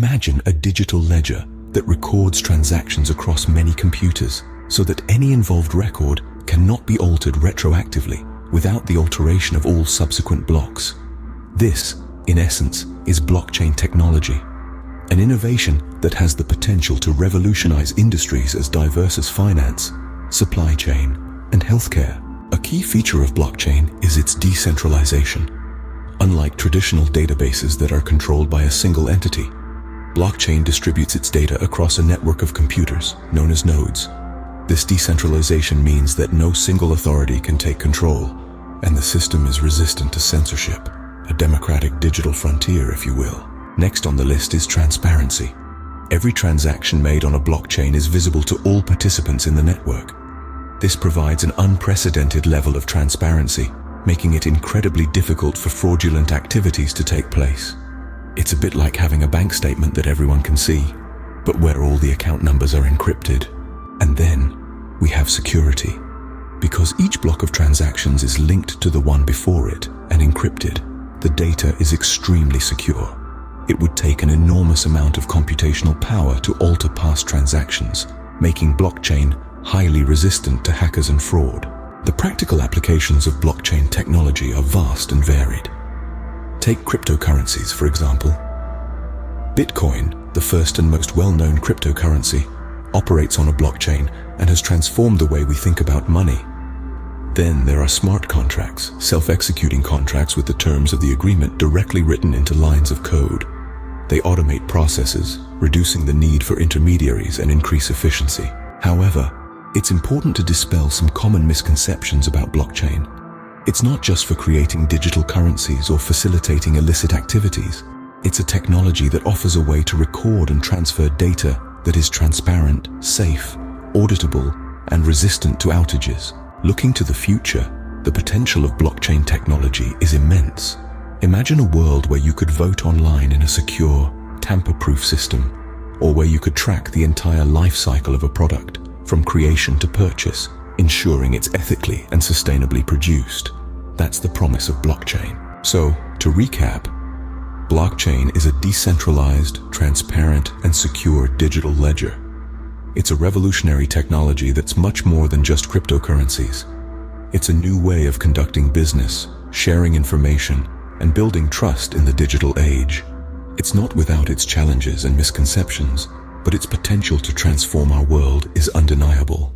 Imagine a digital ledger that records transactions across many computers so that any involved record cannot be altered retroactively without the alteration of all subsequent blocks. This, in essence, is blockchain technology, an innovation that has the potential to revolutionize industries as diverse as finance, supply chain, and healthcare. A key feature of blockchain is its decentralization. Unlike traditional databases that are controlled by a single entity, blockchain distributes its data across a network of computers, known as nodes. This decentralization means that no single authority can take control, and the system is resistant to censorship, a democratic digital frontier, if you will. Next on the list is transparency. Every transaction made on a blockchain is visible to all participants in the network. This provides an unprecedented level of transparency, making it incredibly difficult for fraudulent activities to take place. It's a bit like having a bank statement that everyone can see, but where all the account numbers are encrypted. And then we have security. Because each block of transactions is linked to the one before it and encrypted, the data is extremely secure. It would take an enormous amount of computational power to alter past transactions, making blockchain highly resistant to hackers and fraud. The practical applications of blockchain technology are vast and varied. Take cryptocurrencies, for example. Bitcoin, the first and most well-known cryptocurrency, operates on a blockchain and has transformed the way we think about money. Then there are smart contracts, self-executing contracts with the terms of the agreement directly written into lines of code. They automate processes, reducing the need for intermediaries and increase efficiency. However, it's important to dispel some common misconceptions about blockchain. It's not just for creating digital currencies or facilitating illicit activities. It's a technology that offers a way to record and transfer data that is transparent, safe, auditable, and resistant to outages. Looking to the future, the potential of blockchain technology is immense. Imagine a world where you could vote online in a secure, tamper-proof system, or where you could track the entire life cycle of a product, from creation to purchase, ensuring it's ethically and sustainably produced. That's the promise of blockchain. So, to recap, blockchain is a decentralized, transparent, and secure digital ledger. It's a revolutionary technology that's much more than just cryptocurrencies. It's a new way of conducting business, sharing information, and building trust in the digital age. It's not without its challenges and misconceptions, but its potential to transform our world is undeniable.